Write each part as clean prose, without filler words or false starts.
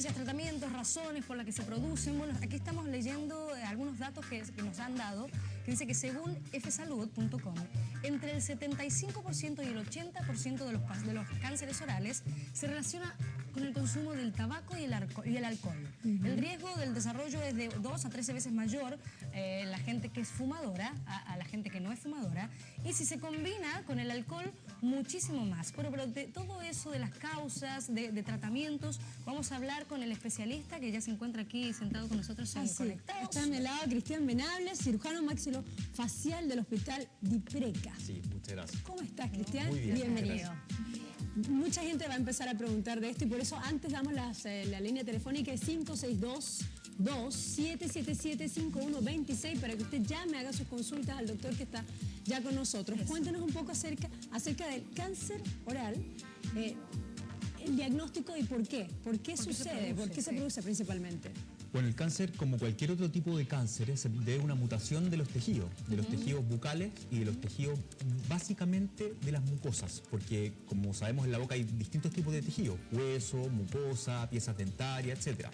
sustancias, tratamientos, razones por las que se producen. Bueno, aquí estamos leyendo algunos datos que nos han dado, que dice que según fsalud.com, entre el 75% y el 80% de los cánceres orales se relaciona con el consumo del tabaco y el alcohol. El riesgo del desarrollo es de 2 a 13 veces mayor la gente que es fumadora a la gente que no es fumadora, y si se combina con el alcohol, muchísimo más. Pero de todo eso, de las causas, de tratamientos, vamos a hablar con el especialista que ya se encuentra aquí sentado con nosotros en Conectados. Está a mi lado Cristian Venables, cirujano maxilofacial del Hospital Dipreca. Sí, muchas gracias. ¿Cómo estás, Cristian? Muy bien. Bienvenido. Mucha gente va a empezar a preguntar de esto y por eso antes damos la línea telefónica es 562-2777-5126 para que usted llame, haga sus consultas al doctor que está ya con nosotros. Cuéntenos un poco acerca del cáncer oral, el diagnóstico y por qué. ¿Por qué sucede? ¿Por qué se produce principalmente? Bueno, el cáncer, como cualquier otro tipo de cáncer, se debe a una mutación de los tejidos bucales y de los tejidos básicamente de las mucosas, porque como sabemos en la boca hay distintos tipos de tejidos, hueso, mucosa, piezas dentarias, etc.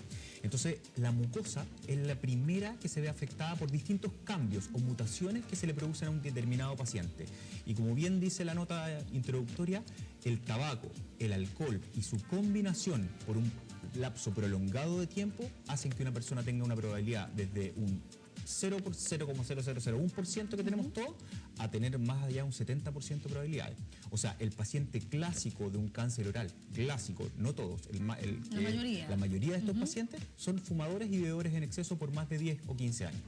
Entonces, la mucosa es la primera que se ve afectada por distintos cambios o mutaciones que se le producen a un determinado paciente. Y como bien dice la nota introductoria, el tabaco, el alcohol y su combinación por un lapso prolongado de tiempo hacen que una persona tenga una probabilidad desde un 0,0001% que tenemos todos a tener más allá de un 70% de probabilidades. O sea, el paciente clásico de un cáncer oral, clásico, no todos, la mayoría de estos pacientes son fumadores y bebedores en exceso por más de 10 o 15 años.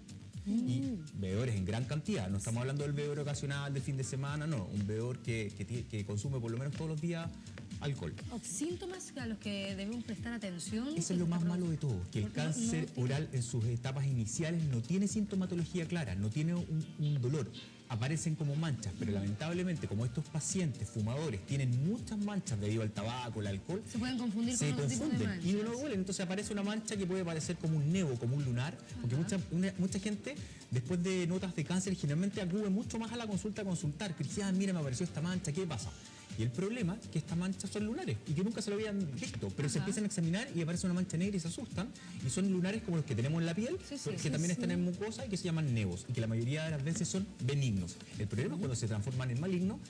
Y bebedores en gran cantidad, no estamos hablando del bebedor ocasional de fin de semana, no, un bebedor que consume por lo menos todos los días alcohol. ¿Síntomas a los que debemos prestar atención? Eso es lo más malo de todo, que el cáncer oral en sus etapas iniciales no tiene sintomatología clara, no tiene un dolor. Aparecen como manchas, pero lamentablemente como estos pacientes fumadores tienen muchas manchas debido al tabaco, al alcohol, se pueden confundir con otro tipo de manchas. Y no duele, entonces aparece una mancha que puede parecer como un nevo, como un lunar, porque mucha gente después de notas de cáncer generalmente acude mucho más a la consulta a consultar, que dice, mira, me apareció esta mancha, ¿qué pasa? Y el problema es que estas manchas son lunares y que nunca se lo habían visto, pero se empiezan a examinar y aparece una mancha negra y se asustan, y son lunares como los que tenemos en la piel, que también están en mucosa y que se llaman nevos, y que la mayoría de las veces son benignos. El problema es cuando se transforman en malignos,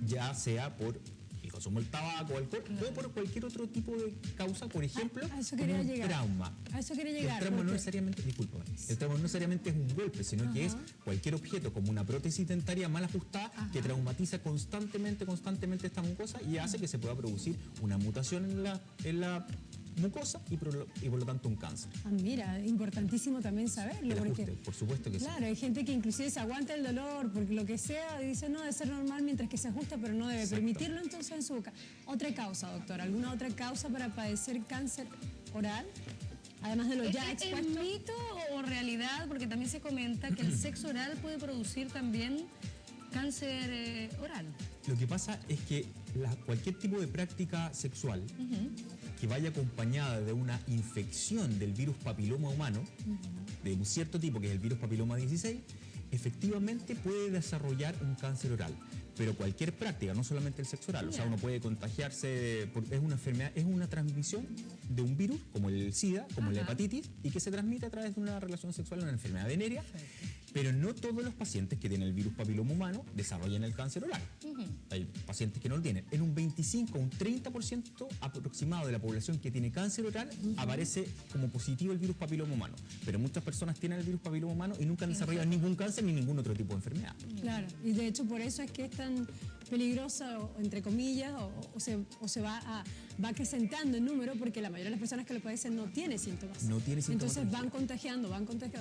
ya sea por el consumo del tabaco, alcohol, o por cualquier otro tipo de causa, por ejemplo, como un trauma. A eso quería llegar. El trauma no necesariamente, discúlpame, el trauma no necesariamente es un golpe, sino que es cualquier objeto, como una prótesis dentaria mal ajustada, que traumatiza constantemente esta mucosa y hace que se pueda producir una mutación en la mucosa y por lo tanto un cáncer. Mira, importantísimo también saberlo. Porque, por supuesto que claro, hay gente que inclusive se aguanta el dolor porque lo que sea, dice no, debe ser normal mientras que se ajusta, pero no debe permitirlo entonces en su boca. Otra causa, doctor, ¿alguna otra causa para padecer cáncer oral? Además de lo ya expuesto. ¿Es mito o realidad? Porque también se comenta que el sexo oral puede producir también cáncer oral. Lo que pasa es que cualquier tipo de práctica sexual que vaya acompañada de una infección del virus papiloma humano, de un cierto tipo que es el virus papiloma 16, efectivamente puede desarrollar un cáncer oral. Pero cualquier práctica, no solamente el sexo oral, o sea, uno puede contagiarse, es una enfermedad, es una transmisión de un virus, como el SIDA, como la hepatitis, y que se transmite a través de una relación sexual, una enfermedad venérea. Pero no todos los pacientes que tienen el virus papiloma humano desarrollan el cáncer oral. Hay pacientes que no lo tienen. En un 25 o un 30% aproximado de la población que tiene cáncer oral aparece como positivo el virus papiloma humano. Pero muchas personas tienen el virus papiloma humano y nunca han desarrollado ningún cáncer ni ningún otro tipo de enfermedad. Claro, y de hecho por eso es que es tan peligrosa, entre comillas, o se va acrecentando el número, porque la mayoría de las personas que lo padecen no tiene síntomas. No tiene síntomas. Entonces van contagiando,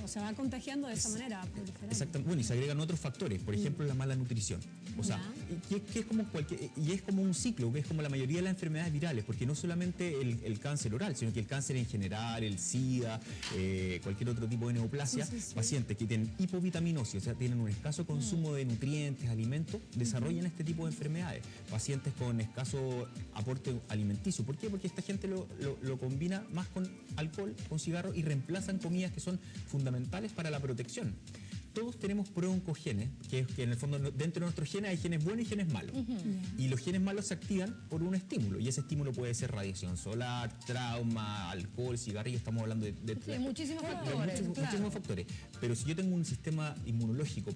se va contagiando de esa manera. Exactamente. Bueno, y se agregan otros factores, por ejemplo, la mala nutrición. O sea, que es como un ciclo, que es como la mayoría de las enfermedades virales, porque no solamente el cáncer oral, sino que el cáncer en general, el SIDA, cualquier otro tipo de neoplasia, pacientes que tienen hipovitaminosis, o sea, tienen un escaso consumo de nutrientes, alimentos, desarrollan este tipo de enfermedades. Pacientes con escaso aporte alimenticio. ¿Por qué? Porque esta gente lo combina más con alcohol, con cigarro, y reemplazan comidas que son fundamentales para la protección. todos tenemos prooncogenes, que es que en el fondo dentro de nuestros genes hay genes buenos y genes malos. Y los genes malos se activan por un estímulo, y ese estímulo puede ser radiación solar, trauma, alcohol, cigarrillo, estamos hablando de muchísimos factores. muchísimos factores. Pero si yo tengo un sistema inmunológico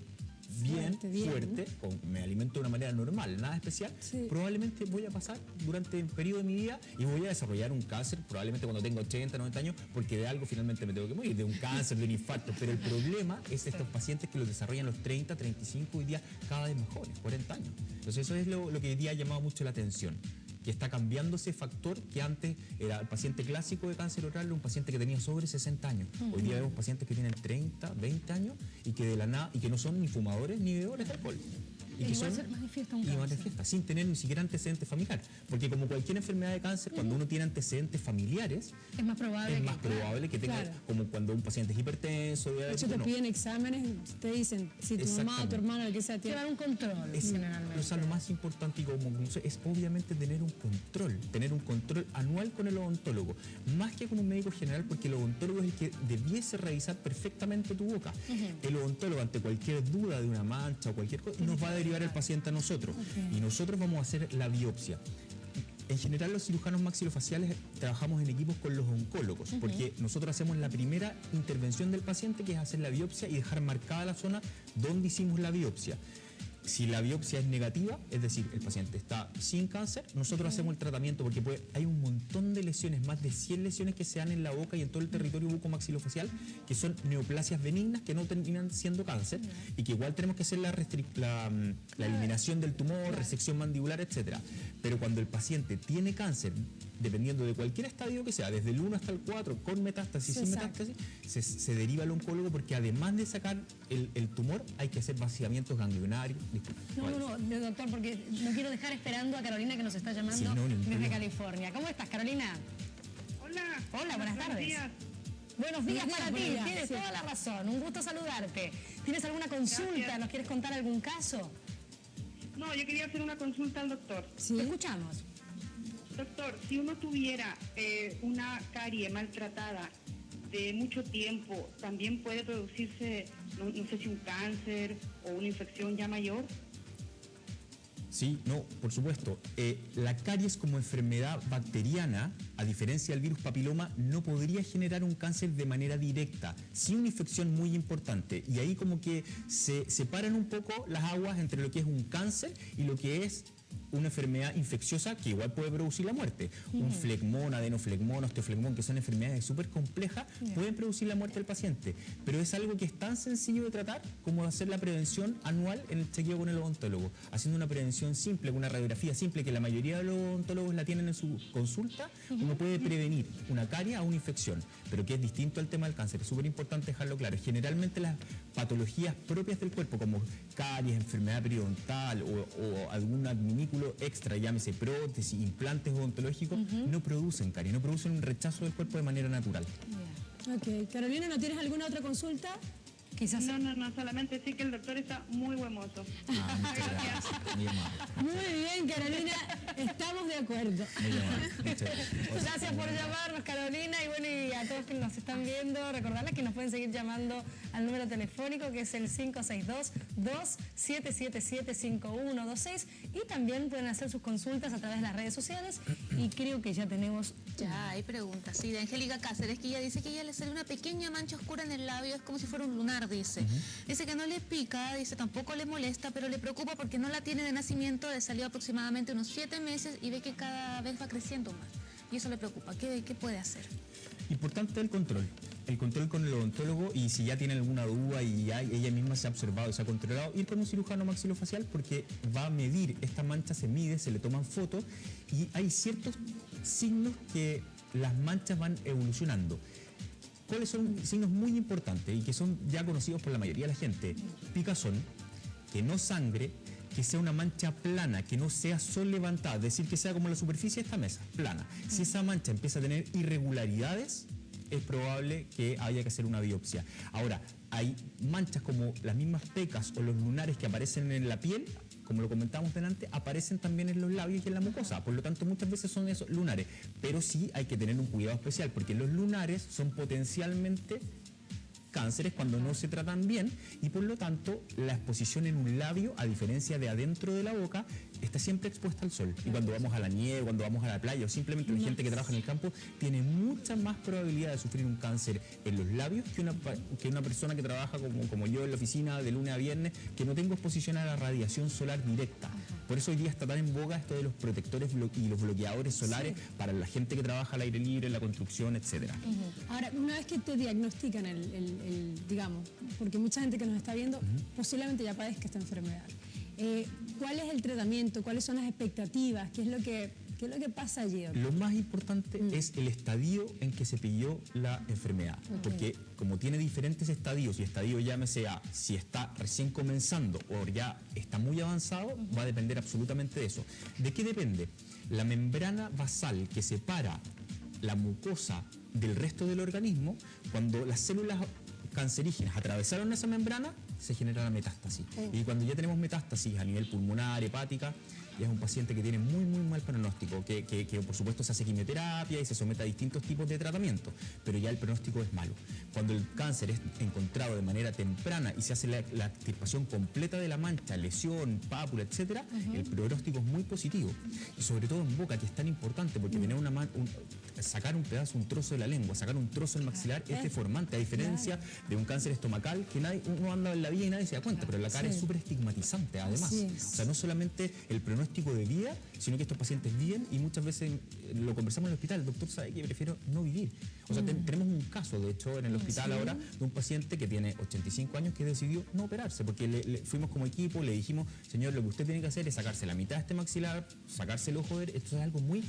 bien fuerte, me alimento de una manera normal, nada especial, probablemente voy a pasar durante el periodo de mi vida y voy a desarrollar un cáncer, probablemente cuando tenga 80, 90 años, porque de algo finalmente me tengo que morir, de un cáncer, de un infarto. Pero el problema es estos pacientes que los desarrollan a los 30, 35, hoy día cada vez mejores, 40 años. Entonces eso es lo que hoy día ha llamado mucho la atención, que está cambiando ese factor que antes era el paciente clásico de cáncer oral, un paciente que tenía sobre 60 años. Hoy día vemos pacientes que tienen 30, 20 años y que de la nada, y que no son ni fumadores ni bebedores de alcohol. Y que igual son, se manifiesta un y cáncer. manifiesta, sin tener ni siquiera antecedentes familiares. Porque como cualquier enfermedad de cáncer, cuando uno tiene antecedentes familiares, Es más probable que tenga, como cuando un paciente es hipertenso, De hecho, te piden exámenes, te dicen, si tu mamá o tu hermana, el que sea, tiene llevar un control, generalmente. O sea, lo más importante y como es obviamente tener un control anual con el odontólogo, más que con un médico general, porque el odontólogo es el que debiese revisar perfectamente tu boca. El odontólogo, ante cualquier duda de una mancha o cualquier cosa, nos va a derivar el paciente a nosotros, y nosotros vamos a hacer la biopsia. En general, los cirujanos maxilofaciales trabajamos en equipos con los oncólogos, porque nosotros hacemos la primera intervención del paciente, que es hacer la biopsia y dejar marcada la zona donde hicimos la biopsia. Si la biopsia es negativa, es decir, el paciente está sin cáncer, nosotros hacemos el tratamiento, porque hay un montón de lesiones, más de 100 lesiones que se dan en la boca y en todo el territorio bucomaxilofacial, que son neoplasias benignas que no terminan siendo cáncer, y que igual tenemos que hacer la eliminación del tumor, resección mandibular, etcétera. Pero cuando el paciente tiene cáncer, dependiendo de cualquier estadio que sea, desde el 1 hasta el 4, con metástasis, sin metástasis, se deriva al oncólogo, porque además de sacar el tumor, hay que hacer vaciamientos ganglionarios. No, doctor, porque no quiero dejar esperando a Carolina, que nos está llamando desde California. ¿Cómo estás, Carolina? Hola, buenas tardes. Días. Buenos días para ti, tienes toda la razón, un gusto saludarte. ¿Tienes alguna consulta? Gracias. ¿Nos quieres contar algún caso? No, yo quería hacer una consulta al doctor. Te escuchamos. Doctor, si uno tuviera una carie maltratada de mucho tiempo, ¿también puede producirse, no sé si un cáncer o una infección ya mayor? Sí, no, por supuesto. La caries como enfermedad bacteriana, a diferencia del virus papiloma, no podría generar un cáncer de manera directa, sí una infección muy importante. Y ahí como que se separan un poco las aguas entre lo que es un cáncer y lo que es una enfermedad infecciosa, que igual puede producir la muerte. Un flegmón, adenoflegmón, osteoflegmón, que son enfermedades súper complejas, pueden producir la muerte del paciente. Pero es algo que es tan sencillo de tratar como hacer la prevención anual en el chequeo con el odontólogo. Haciendo una prevención simple, con una radiografía simple, que la mayoría de los odontólogos la tienen en su consulta, uno puede prevenir una carie o una infección, pero que es distinto al tema del cáncer. Es súper importante dejarlo claro. Generalmente las patologías propias del cuerpo, como caries, enfermedad periodontal o algún adminículo extra, llámese prótesis, implantes odontológicos, no producen caries, no producen un rechazo del cuerpo de manera natural. Ok, Carolina, ¿no tienes alguna otra consulta? Quizás. No, solamente decir que el doctor está muy buen mozo. Muchas gracias. Muy amable. Muy bien, Carolina, estamos de acuerdo. Muy amable. Muchas gracias. Gracias por llamarnos, Carolina, y bueno, y a todos que nos están viendo, recordarles que nos pueden seguir llamando al número telefónico, que es el 562-2777-5126, y también pueden hacer sus consultas a través de las redes sociales, y creo que ya tenemos... Ya, hay preguntas. Sí, de Angélica Cáceres, que ella dice que ella le sale una pequeña mancha oscura en el labio, es como si fuera un lunar, dice. Dice que no le pica, dice tampoco le molesta, pero le preocupa porque no la tiene de nacimiento, le salió aproximadamente unos 7 meses y ve que cada vez va creciendo más. Y eso le preocupa. ¿Qué puede hacer? Importante el control con el odontólogo, y si ya tiene alguna duda y ya ella misma se ha observado y se ha controlado, ir con un cirujano maxilofacial, porque va a medir, esta mancha se mide, se le toman fotos, y hay ciertos signos que las manchas van evolucionando. ¿Cuáles son signos muy importantes y que son ya conocidos por la mayoría de la gente? Picazón, que no sangre, que sea una mancha plana, que no sea sol levantada, es decir, que sea como la superficie de esta mesa, plana. Si esa mancha empieza a tener irregularidades, es probable que haya que hacer una biopsia. Ahora, hay manchas como las mismas pecas o los lunares que aparecen en la piel, como lo comentábamos delante, aparecen también en los labios y en la mucosa. Por lo tanto, muchas veces son esos lunares. Pero sí hay que tener un cuidado especial, porque los lunares son potencialmente cánceres cuando no se tratan bien y por lo tanto la exposición en un labio, a diferencia de adentro de la boca, está siempre expuesta al sol. Y cuando vamos a la nieve, cuando vamos a la playa o simplemente la gente que trabaja en el campo tiene mucha más probabilidad de sufrir un cáncer en los labios que una persona que trabaja como yo en la oficina de lunes a viernes, que no tengo exposición a la radiación solar directa. Por eso hoy día está tan en boga esto de los protectores y los bloqueadores solares para la gente que trabaja al aire libre, en la construcción, etcétera. Ahora, una vez que te diagnostican digamos, porque mucha gente que nos está viendo posiblemente ya padezca esta enfermedad. ¿Cuál es el tratamiento? ¿Cuáles son las expectativas? ¿Qué es lo que pasa allí, doctor? Lo más importante es el estadio en que se pilló la enfermedad, porque como tiene diferentes estadios, y estadio llámese a si está recién comenzando o ya está muy avanzado, va a depender absolutamente de eso. ¿De qué depende? La membrana basal que separa la mucosa del resto del organismo, cuando las células cancerígenas atravesaron esa membrana, se genera la metástasis. Y cuando ya tenemos metástasis a nivel pulmonar, hepática, ya es un paciente que tiene muy mal pronóstico, que por supuesto se hace quimioterapia y se somete a distintos tipos de tratamiento, pero ya el pronóstico es malo. Cuando el cáncer es encontrado de manera temprana y se hace la extirpación completa de la mancha, lesión, pápula, etcétera, el pronóstico es muy positivo. Y sobre todo en boca, que es tan importante, porque tener sacar un pedazo, un trozo de la lengua, sacar un trozo del maxilar es deformante, a diferencia de un cáncer estomacal que uno anda en la vida y nadie se da cuenta, pero la cara es súper estigmatizante además. O sea, no solamente el pronóstico de vida, sino que estos pacientes viven y muchas veces lo conversamos en el hospital, el doctor sabe que prefiero no vivir. O sea, tenemos un caso, de hecho, en el hospital ahora, de un paciente que tiene 85 años que decidió no operarse, porque fuimos como equipo, le dijimos, señor, lo que usted tiene que hacer es sacarse la mitad de este maxilar, sacarse el ojo, esto es algo muy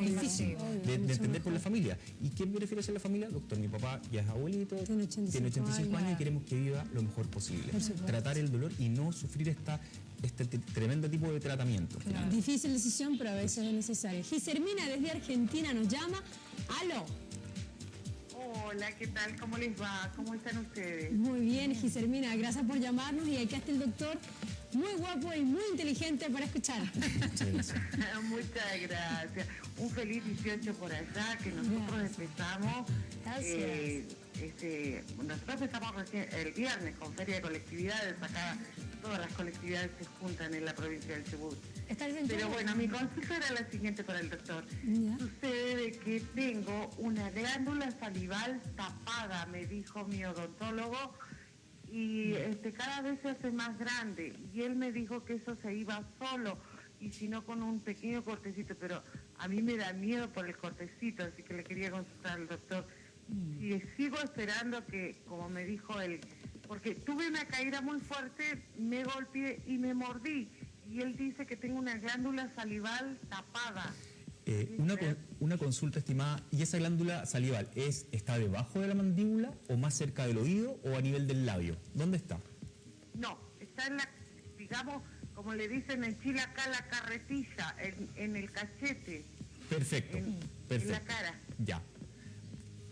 difícil de entender por la familia. ¿Y quién prefiere hacer la familia? Doctor, mi papá ya es abuelito, tiene 85 años y queremos que viva lo mejor posible. Tratar el dolor y no sufrir este tremendo tipo de tratamiento. Difícil decisión, pero a veces es necesaria. Gisermina desde Argentina nos llama. ¡Aló! Hola, ¿qué tal? ¿Cómo les va? ¿Cómo están ustedes? Muy bien, Gisermina, gracias por llamarnos y acá está el doctor, muy guapo y muy inteligente para escuchar. Muchas gracias. Un feliz 18 por allá, que nosotros empezamos. Nosotros empezamos recién el viernes con Feria de Colectividades. Acá todas las colectividades se juntan en la provincia del Chubut. Pero bueno, mi consulta era la siguiente para el doctor. Sucede de que tengo una glándula salival tapada, me dijo mi odontólogo, y cada vez se hace más grande. Y él me dijo que eso se iba solo, y si no con un pequeño cortecito, pero a mí me da miedo por el cortecito, así que le quería consultar al doctor. Y sigo esperando que, como me dijo él, porque tuve una caída muy fuerte, me golpeé y me mordí. Y él dice que tengo una glándula salival tapada. Una consulta, estimada, ¿y esa glándula salival está debajo de la mandíbula o más cerca del oído o a nivel del labio? ¿Dónde está? No, está en la, digamos, como le dicen en Chile acá, la carretilla, en el cachete. Perfecto, perfecto. En la cara. Ya.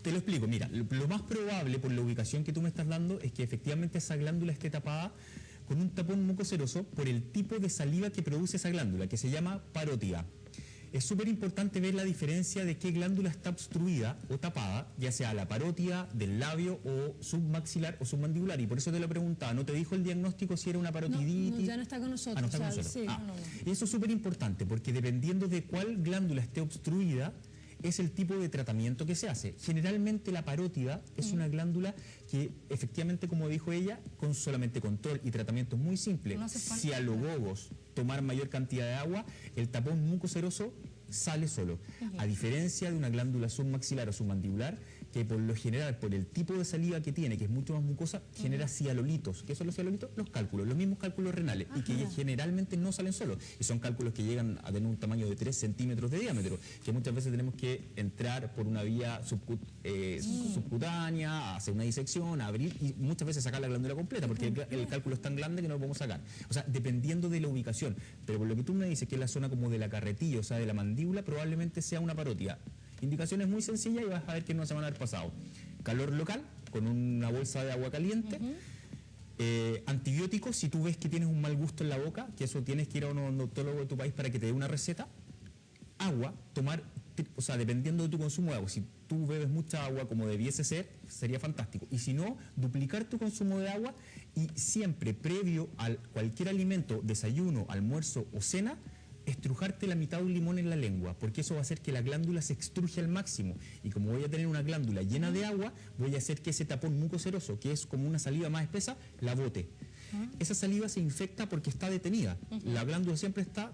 Te lo explico, mira, lo más probable por la ubicación que tú me estás dando es que efectivamente esa glándula esté tapada con un tapón mucoceroso por el tipo de saliva que produce esa glándula, que se llama parótida. Es súper importante ver la diferencia de qué glándula está obstruida o tapada, ya sea la parótida del labio o submaxilar o submandibular, y por eso te lo preguntaba, ¿no te dijo el diagnóstico si era una parotiditis? No, ya no está con nosotros. No está con nosotros. Sí. Y eso es súper importante, porque dependiendo de cuál glándula esté obstruida, es el tipo de tratamiento que se hace. Generalmente la parótida es una glándula que efectivamente, como dijo ella, con solamente control y tratamiento muy simple, cialogogos, tomar mayor cantidad de agua, el tapón mucoceroso sale solo. A diferencia de una glándula submaxilar o submandibular, que por lo general, por el tipo de saliva que tiene, que es mucho más mucosa, genera cialolitos. ¿Qué son los cialolitos? Los cálculos, los mismos cálculos renales, y que generalmente no salen solos. Y son cálculos que llegan a tener un tamaño de 3 centímetros de diámetro, que muchas veces tenemos que entrar por una vía subcutánea, hacer una disección, abrir y muchas veces sacar la glándula completa, porque el cálculo es tan grande que no lo podemos sacar. O sea, dependiendo de la ubicación. Pero por lo que tú me dices, que es la zona como de la carretilla, o sea, de la mandíbula, probablemente sea una parótida. Indicaciones muy sencillas y vas a ver que no se van a haber pasado. Calor local, con una bolsa de agua caliente. Antibióticos, si tú ves que tienes un mal gusto en la boca, que eso tienes que ir a un odontólogo de tu país para que te dé una receta. Agua, tomar o sea, dependiendo de tu consumo de agua, si tú bebes mucha agua como debiese ser, sería fantástico. Y si no, duplicar tu consumo de agua y siempre previo a cualquier alimento, desayuno, almuerzo o cena, estrujarte la mitad de un limón en la lengua, porque eso va a hacer que la glándula se extruje al máximo. Y como voy a tener una glándula llena de agua, voy a hacer que ese tapón mucoceroso, que es como una saliva más espesa, la bote. Esa saliva se infecta porque está detenida. La glándula siempre está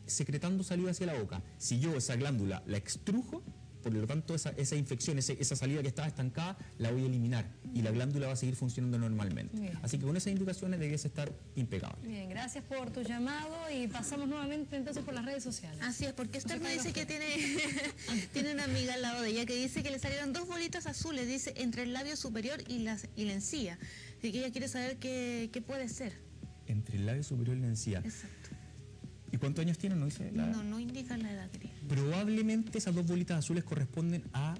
secretando saliva hacia la boca. Si yo esa glándula la extrujo, por lo tanto esa infección, esa saliva que estaba estancada, la voy a eliminar y la glándula va a seguir funcionando normalmente. Bien. Así que con esas indicaciones deberías estar impecable. Bien, gracias por tu llamado y pasamos nuevamente entonces por las redes sociales. Así es, porque Esther me dice que tiene una amiga al lado de ella que dice que le salieron 2 bolitas azules, dice, entre el labio superior y la encía. Así que ella quiere saber qué puede ser. Entre el labio superior y la encía. Exacto. ¿Y cuántos años tiene? No dice la... No indica la edad, querida. Probablemente esas 2 bolitas azules corresponden a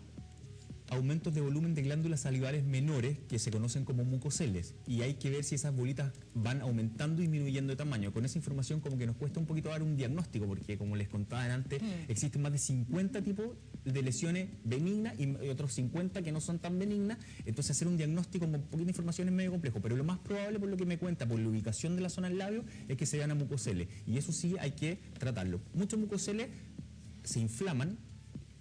aumentos de volumen de glándulas salivales menores que se conocen como mucoceles, y hay que ver si esas bolitas van aumentando y disminuyendo de tamaño. Con esa información como que nos cuesta un poquito dar un diagnóstico, porque como les contaba antes, existen más de 50 tipos de lesiones benignas y otros 50 que no son tan benignas. Entonces hacer un diagnóstico con poquita información es medio complejo, pero lo más probable, por lo que me cuenta, por la ubicación de la zona del labio, es que se vean a mucoceles, y eso sí hay que tratarlo. Muchos mucoceles se inflaman,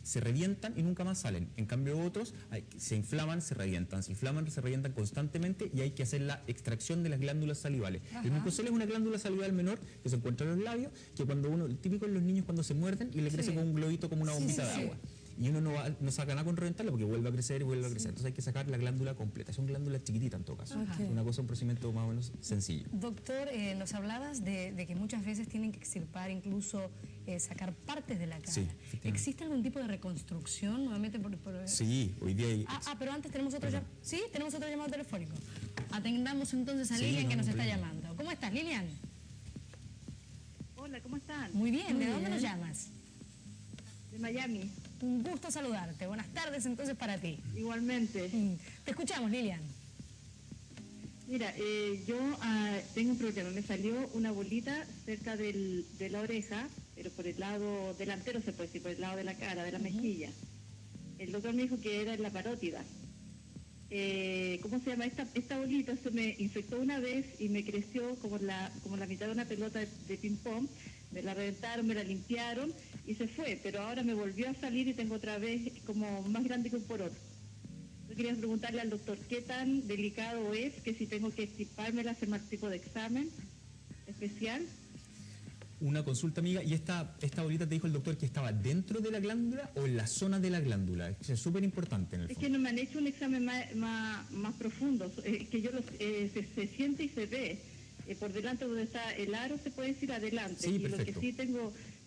se revientan y nunca más salen. En cambio otros se inflaman, se revientan constantemente, y hay que hacer la extracción de las glándulas salivales. Ajá. El mucocel es una glándula salival menor que se encuentra en los labios, que cuando uno, el típico en los niños cuando se muerden y le crece como un globito, como una bombita de agua. Y uno no saca nada con reventarla porque vuelve a crecer y vuelve a crecer. Entonces hay que sacar la glándula completa. Son glándulas chiquititas en todo caso. Ajá. Una cosa, un procedimiento más o menos sencillo. Doctor, nos hablabas de que muchas veces tienen que extirpar, incluso sacar partes de la cara. Sí, ¿Existe algún tipo de reconstrucción nuevamente Sí, hoy día hay... pero antes tenemos otro llamado. Sí, tenemos otro llamado telefónico. Atendamos entonces a Lilian, que nos está llamando. ¿Cómo estás, Lilian? Hola, ¿cómo están? Muy bien, ¿de dónde nos llamas? De Miami. Un gusto saludarte. Buenas tardes entonces para ti. Igualmente. Te escuchamos, Lilian. Mira, yo tengo un problema. Me salió una bolita cerca de la oreja, pero por el lado delantero, se puede decir, por el lado de la cara, de la mejilla. El doctor me dijo que era en la parótida. ¿Cómo se llama? Esta bolita se me infectó una vez y me creció como la mitad de una pelota de ping-pong. Me la reventaron, me la limpiaron y se fue, pero ahora me volvió a salir y tengo otra vez como más grande que un poroto. Yo quería preguntarle al doctor qué tan delicado es, que si tengo que extirpármela, hacer más tipo de examen especial. Una consulta, amiga, ¿y esta bolita te dijo el doctor que estaba dentro de la glándula o en la zona de la glándula? Es súper importante en el fondo. Es que no me han hecho un examen más profundo, que yo se siente y se ve. Por delante donde está el aro, se puede decir adelante. Sí, y perfecto. lo que sí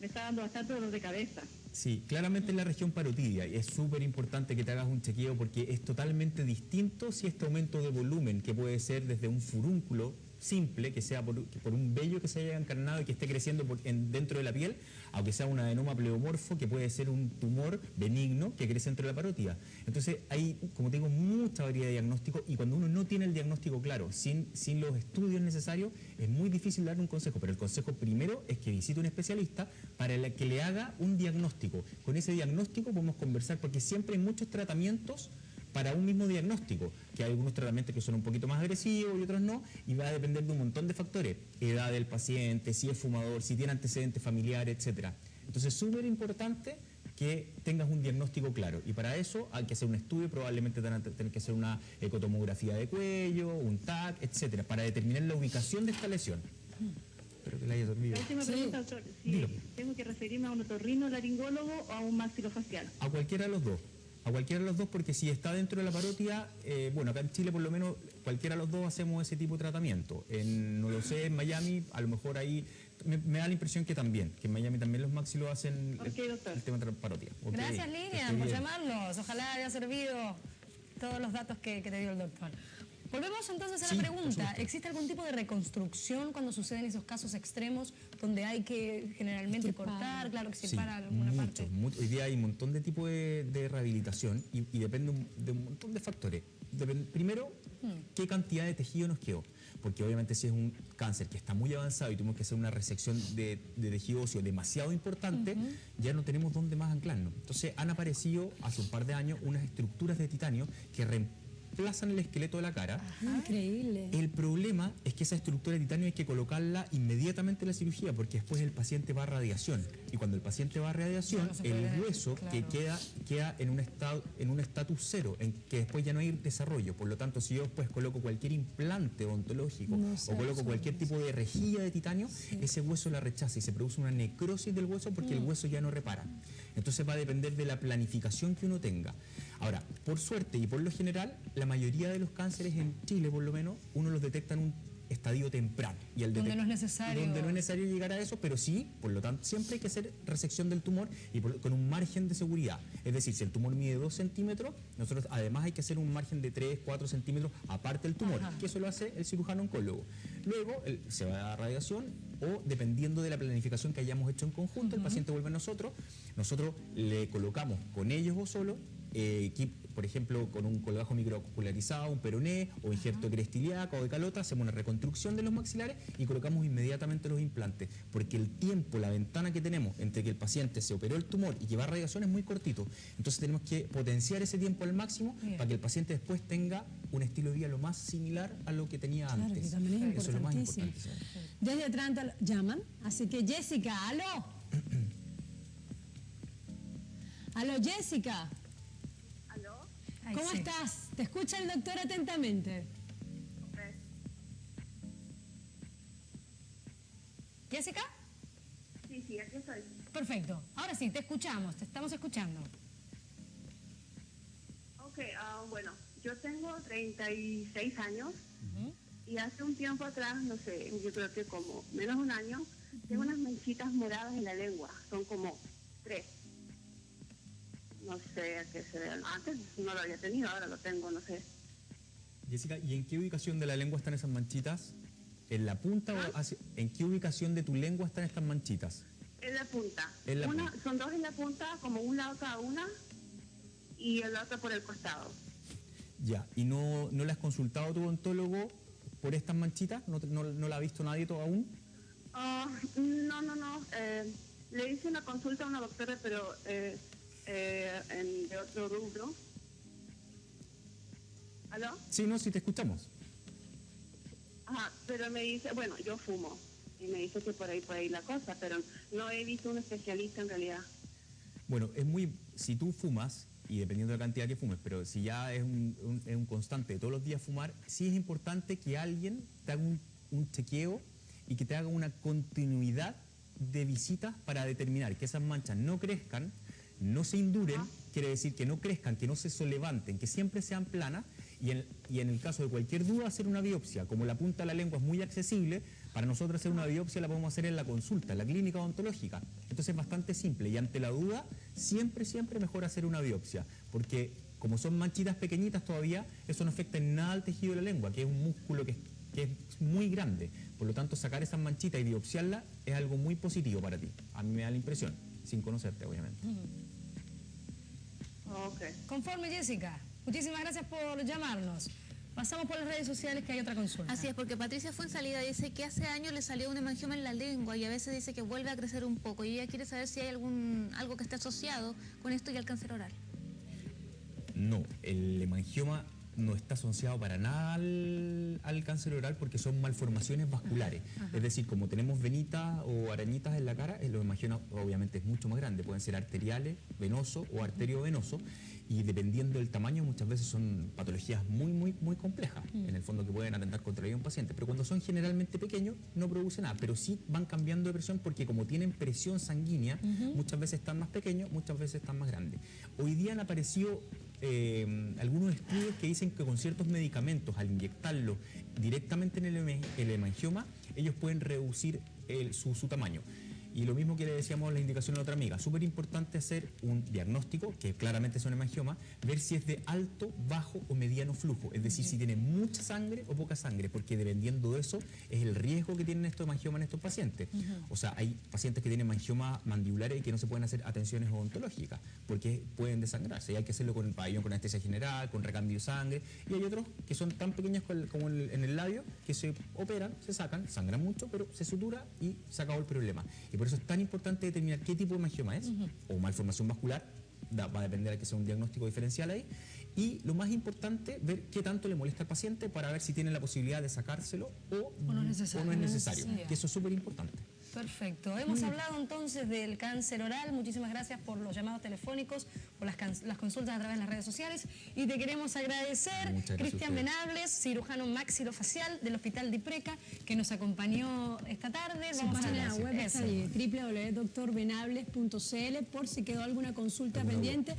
me está dando bastante dolor de cabeza. Sí, claramente en la región parotidia, y es súper importante que te hagas un chequeo porque es totalmente distinto si este aumento de volumen, que puede ser desde un furúnculo simple, que sea por un vello que se haya encarnado y que esté creciendo dentro de la piel, aunque sea un adenoma pleomorfo, que puede ser un tumor benigno que crece dentro de la parótida. Entonces hay, como tengo, mucha variedad de diagnósticos, y cuando uno no tiene el diagnóstico claro, sin los estudios necesarios, es muy difícil dar un consejo. Pero el consejo primero es que visite un especialista para que le haga un diagnóstico. Con ese diagnóstico podemos conversar, porque siempre hay muchos tratamientos para un mismo diagnóstico, que hay algunos tratamientos que son un poquito más agresivos y otros no, y va a depender de un montón de factores: edad del paciente, si es fumador, si tiene antecedentes familiares, etcétera. Entonces es súper importante que tengas un diagnóstico claro, y para eso hay que hacer un estudio, probablemente te van a tener que hacer una ecotomografía de cuello, un TAC, etcétera, para determinar la ubicación de esta lesión. Espero que la haya dormido. La última pregunta, doctor, si tengo que referirme a un otorrino laringólogo o a un maxilofacial. A cualquiera de los dos. A cualquiera de los dos, porque si está dentro de la parótida, bueno, acá en Chile por lo menos cualquiera de los dos hacemos ese tipo de tratamiento. No lo sé, en Miami, a lo mejor ahí me da la impresión que también, que en Miami también los maxilos hacen el tema de la parótida. Gracias, Lilian, por llamarnos. Ojalá haya servido todos los datos que te dio el doctor. Volvemos entonces a la pregunta. ¿Existe algún tipo de reconstrucción cuando suceden esos casos extremos donde hay que generalmente cortar, claro, que se para alguna parte? Hoy día hay un montón de tipos de rehabilitación y depende de un montón de factores. Primero, ¿qué cantidad de tejido nos quedó? Porque obviamente si es un cáncer que está muy avanzado y tuvimos que hacer una resección de tejido óseo demasiado importante, ya no tenemos dónde más anclarnos. Entonces han aparecido hace un par de años unas estructuras de titanio que reemplazan el esqueleto de la cara. Increíble. El problema es que esa estructura de titanio hay que colocarla inmediatamente en la cirugía porque después el paciente va a radiación y cuando el paciente va a radiación el hueso que queda en un estatus cero, en que después ya no hay desarrollo. Por lo tanto, si yo después coloco cualquier implante odontológico o coloco cualquier tipo de rejilla de titanio, ese hueso la rechaza y se produce una necrosis del hueso porque el hueso ya no repara. Entonces va a depender de la planificación que uno tenga. Ahora, por suerte y por lo general, la mayoría de los cánceres en Chile, por lo menos, uno los detecta en un estadio temprano. Y donde no es necesario. Donde no es necesario llegar a eso, pero sí, por lo tanto, siempre hay que hacer resección del tumor y con un margen de seguridad. Es decir, si el tumor mide 2 centímetros, nosotros además hay que hacer un margen de 3, 4 centímetros aparte del tumor, que eso lo hace el cirujano oncólogo. Luego se va a radiación o, dependiendo de la planificación que hayamos hecho en conjunto, el paciente vuelve a nosotros le colocamos con ellos o solo, por ejemplo, con un colgajo microocularizado, un peroné o injerto crestiliaco o de calota, hacemos una reconstrucción de los maxilares y colocamos inmediatamente los implantes, porque el tiempo, la ventana que tenemos entre que el paciente se operó el tumor y que va a radiación es muy cortito. Entonces tenemos que potenciar ese tiempo al máximo para que el paciente después tenga un estilo de vida lo más similar a lo que tenía antes. Que también es eso es lo más importantísimo. importante. Desde Atlanta llaman, así que Jessica, aló. Aló, Jessica. ¿Aló? ¿Cómo estás? Te escucha el doctor atentamente. ¿Jessica? Sí, aquí estoy. Perfecto. Ahora sí, te escuchamos, te estamos escuchando. Ok, bueno, yo tengo 36 años y hace un tiempo atrás, no sé, yo creo que como menos de un año, tengo unas manchitas moradas en la lengua, son como 3. No sé a qué se vean. Antes no lo había tenido, ahora lo tengo, no sé. Jessica, ¿y en qué ubicación de la lengua están esas manchitas? ¿En la punta o en qué ubicación de tu lengua están estas manchitas? En la punta. Punta. Son 2 en la punta, como un lado cada una, y el otro por el costado. Ya, ¿y no le has consultado a tu odontólogo por estas manchitas? ¿No la ha visto nadie aún? No. Le hice una consulta a una doctora, pero de otro rubro. ¿Aló? Sí, sí te escuchamos. Ajá, pero me dice, bueno, yo fumo, y me dice que por ahí la cosa, pero no he visto un especialista en realidad. Bueno, si tú fumas, y dependiendo de la cantidad que fumes, pero si ya es un constante de todos los días fumar, sí es importante que alguien te haga un chequeo y que te haga una continuidad de visitas para determinar que esas manchas no crezcan, no se induren, quiere decir que no crezcan, que no se levanten, que siempre sean planas, y en el caso de cualquier duda hacer una biopsia. Como la punta de la lengua es muy accesible, para nosotros hacer una biopsia la podemos hacer en la consulta, en la clínica odontológica. Entonces es bastante simple y ante la duda siempre mejor hacer una biopsia, porque como son manchitas pequeñitas todavía, eso no afecta en nada al tejido de la lengua, que es un músculo que es muy grande. Por lo tanto, sacar esas manchitas y biopsiarlas es algo muy positivo para ti. A mí me da la impresión, sin conocerte, obviamente. Okay. Conforme, Jessica. Muchísimas gracias por llamarnos. Pasamos por las redes sociales que hay otra consulta. Así es, porque Patricia Fuensalida dice que hace años le salió un hemangioma en la lengua y a veces dice que vuelve a crecer un poco. Y ella quiere saber si hay algo que esté asociado con esto y al cáncer oral. No, el hemangioma no está asociado para nada al cáncer oral porque son malformaciones vasculares. Es decir, como tenemos venitas o arañitas en la cara, el hemangioma obviamente es mucho más grande. Pueden ser arteriales, venoso o arteriovenoso. Y dependiendo del tamaño, muchas veces son patologías muy complejas, en el fondo, que pueden atentar contra la vida de un paciente. Pero cuando son generalmente pequeños, no producen nada, pero sí van cambiando de presión porque como tienen presión sanguínea, muchas veces están más pequeños, muchas veces están más grandes. Hoy día han aparecido algunos estudios que dicen que con ciertos medicamentos, al inyectarlos directamente en el hemangioma, ellos pueden reducir su tamaño. Y lo mismo que le decíamos la indicación a la otra amiga, súper importante hacer un diagnóstico, que claramente es un hemangioma, ver si es de alto, bajo o mediano flujo, es decir, si tiene mucha sangre o poca sangre, porque dependiendo de eso es el riesgo que tienen estos hemangiomas en estos pacientes. O sea, hay pacientes que tienen hemangiomas mandibulares y que no se pueden hacer atenciones odontológicas, porque pueden desangrarse, y hay que hacerlo con el pabellón, con anestesia general, con recambio de sangre, y hay otros que son tan pequeños como en el labio, que se operan, se sacan, sangran mucho, pero se sutura y se acabó el problema. Y por eso es tan importante determinar qué tipo de hemangioma es, o malformación vascular, va a depender de que sea un diagnóstico diferencial ahí, y lo más importante, ver qué tanto le molesta al paciente para ver si tiene la posibilidad de sacárselo o no es necesario, que eso es súper importante. Perfecto. Hemos hablado entonces del cáncer oral. Muchísimas gracias por los llamados telefónicos, por las consultas a través de las redes sociales. Y te queremos agradecer, Cristian Venables, cirujano maxilofacial del Hospital de Ipreca, que nos acompañó esta tarde. Su página web es www.doctorvenables.cl, por si quedó alguna consulta pendiente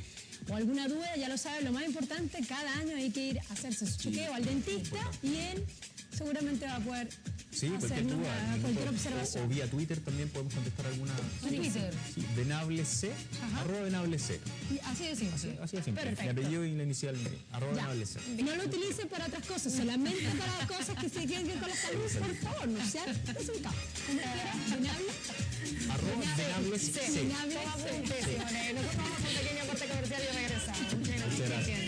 o alguna duda. Ya lo saben, lo más importante, cada año hay que ir a hacerse su chequeo al dentista y él seguramente va a poder hacernos cualquier observación. O vía Twitter también podemos contestar alguna. Twitter. Sí, @venablec. Así de simple. Así de simple. Perfecto. Mi apellido y la inicial, @venablec. No lo utilicen para otras cosas, solamente para cosas que se queden con la salud, por favor, no sean desubicados. Como quieran, Venables. @venablec. Nosotros vamos a un pequeño corte comercial y regresamos. Muchas gracias.